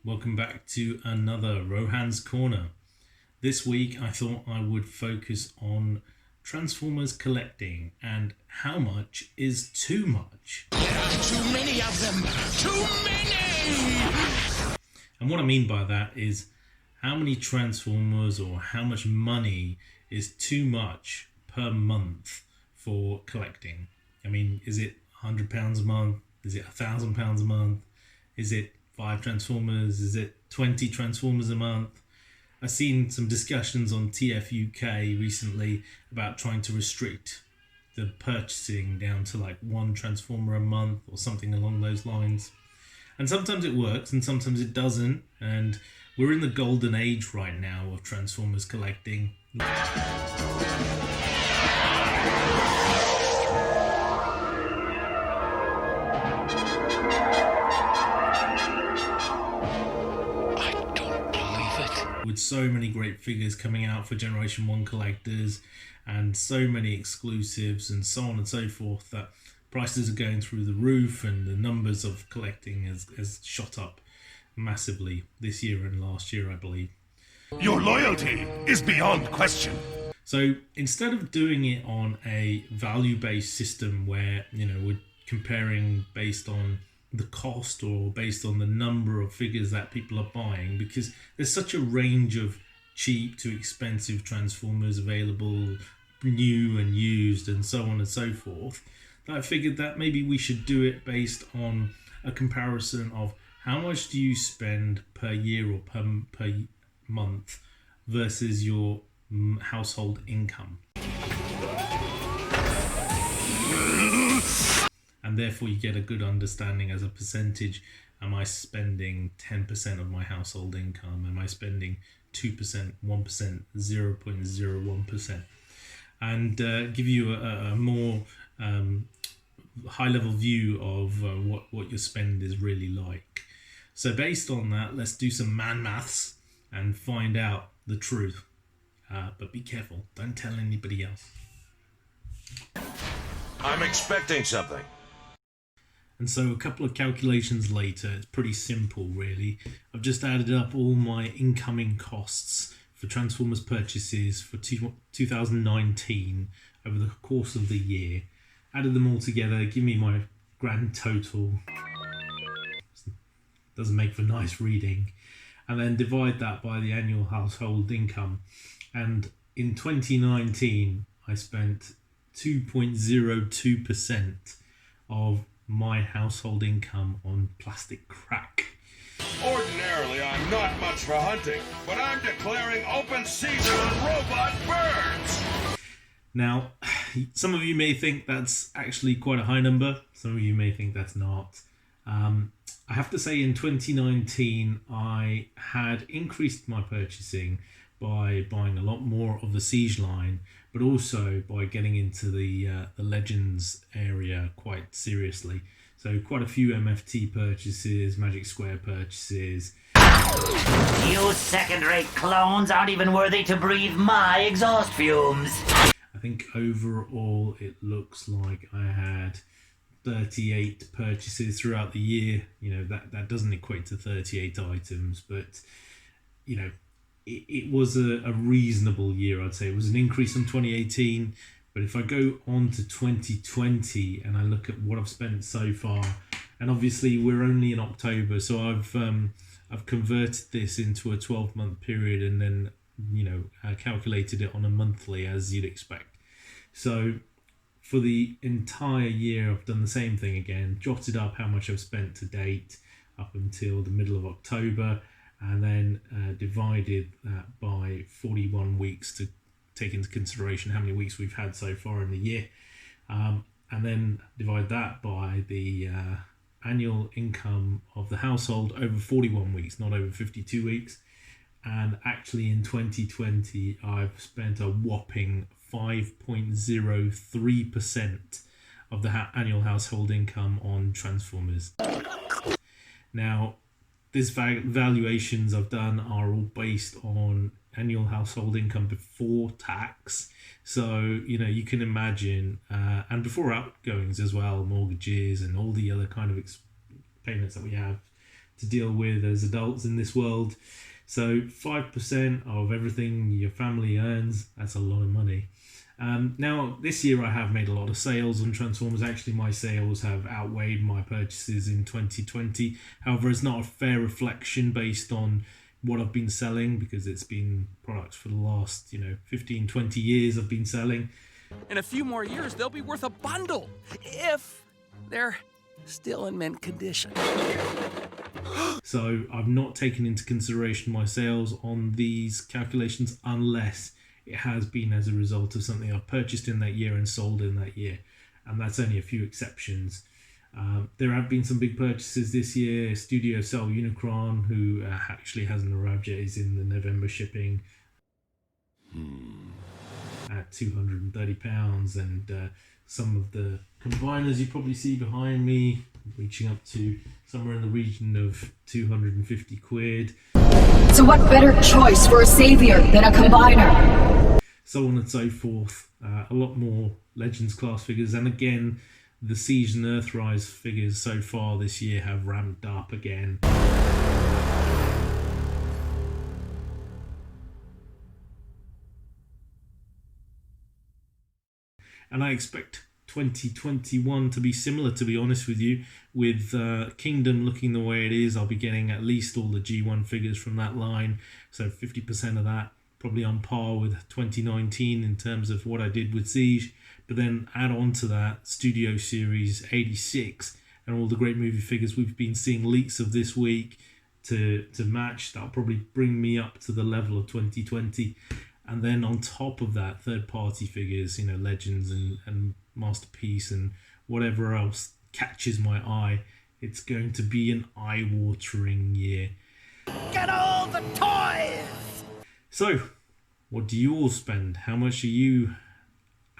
welcome back to another Rohan's Corner. This week I thought I would focus on Transformers collecting and how much is too much. There are too many of them! Too many! And what I mean by that is how many Transformers or how much money is too much per month for collecting. I mean, is it £100 a month? Is it £1,000 a month? Is it 5 Transformers? Is it 20 Transformers a month? I've seen some discussions on TF UK recently about trying to restrict the purchasing down to like 1 Transformer a month or something along those lines. And sometimes it works and sometimes it doesn't. And we're in the golden age right now of Transformers collecting. With so many great figures coming out for Generation 1 collectors and so many exclusives and so on and so forth, that prices are going through the roof and the numbers of collecting has shot up massively this year and last year, I believe. Your loyalty is beyond question. So instead of doing it on a value-based system where, we're comparing based on the cost or based on the number of figures that people are buying, because there's such a range of cheap to expensive Transformers available, new and used and so on and so forth, that I figured that maybe we should do it based on a comparison of how much do you spend per year or per month versus your household income. And therefore you get a good understanding as a percentage. Am I spending 10% of my household income? Am I spending 2%, 1%, 0.01%? And give you a more high-level view of what your spend is really like. So based on that, let's do some man maths and find out the truth. But be careful, don't tell anybody else. I'm expecting something. And so a couple of calculations later, it's pretty simple really. I've just added up all my incoming costs for Transformers purchases for 2019 over the course of the year. Added them all together, give me my grand total. Doesn't make for nice reading. And then divide that by the annual household income. And in 2019, I spent 2.02% of my household income on plastic crack. Ordinarily, I'm not much for hunting, but I'm declaring open season on robot birds! Now, some of you may think that's actually quite a high number. Some of you may think that's not. I have to say in 2019, I had increased my purchasing by buying a lot more of the Siege line, but also by getting into the Legends area quite seriously. So quite a few MFT purchases, Magic Square purchases. You second-rate clones aren't even worthy to breathe my exhaust fumes. I think overall it looks like I had 38 purchases throughout the year. That doesn't equate to 38 items, but it was a reasonable year, I'd say. It was an increase on 2018, but if I go on to 2020 and I look at what I've spent so far, and obviously we're only in October, so I've converted this into a 12-month period and then calculated it on a monthly as you'd expect. So for the entire year, I've done the same thing again, jotted up how much I've spent to date up until the middle of October, and then divided that by 41 weeks to take into consideration how many weeks we've had so far in the year. And then divide that by the annual income of the household over 41 weeks, not over 52 weeks. And actually in 2020, I've spent a whopping 5.03% of the annual household income on Transformers. Now, these valuations I've done are all based on annual household income before tax. So, you can imagine, and before outgoings as well, mortgages and all the other kind of payments that we have to deal with as adults in this world. So 5% of everything your family earns, that's a lot of money. Now, this year I have made a lot of sales on Transformers. Actually, my sales have outweighed my purchases in 2020. However, it's not a fair reflection based on what I've been selling, because it's been products for the last 15, 20 years I've been selling. In a few more years, they'll be worth a bundle, if they're still in mint condition. So I've not taken into consideration my sales on these calculations unless it has been as a result of something I've purchased in that year and sold in that year. And that's only a few exceptions. There have been some big purchases this year. Studio Cell Unicron, who actually hasn't arrived yet, is in the November shipping at £230. And some of the combiners you probably see behind me, reaching up to somewhere in the region of 250 quid. So what better choice for a savior than a combiner? So on and so forth. A lot more Legends class figures, and again, the Siege and Earthrise figures so far this year have ramped up again. And I expect 2021 to be similar, to be honest with you. With Kingdom looking the way it is, I'll be getting at least all the G1 figures from that line, so 50% of that, probably on par with 2019 in terms of what I did with Siege. But then add on to that Studio Series 86 and all the great movie figures we've been seeing leaks of this week to match. That'll probably bring me up to the level of 2020. And then on top of that, third-party figures, Legends and Masterpiece and whatever else catches my eye. It's going to be an eye-watering year. Get all the toys! So, what do you all spend? How much are you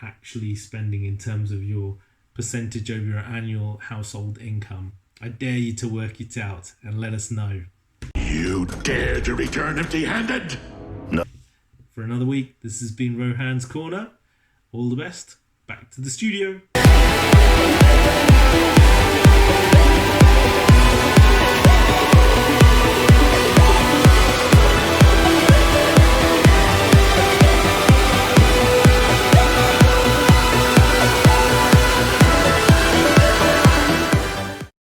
actually spending in terms of your percentage of your annual household income? I dare you to work it out and let us know. You dare to return empty-handed? No. For another week, this has been Rohan's Corner. All the best. Back to the studio.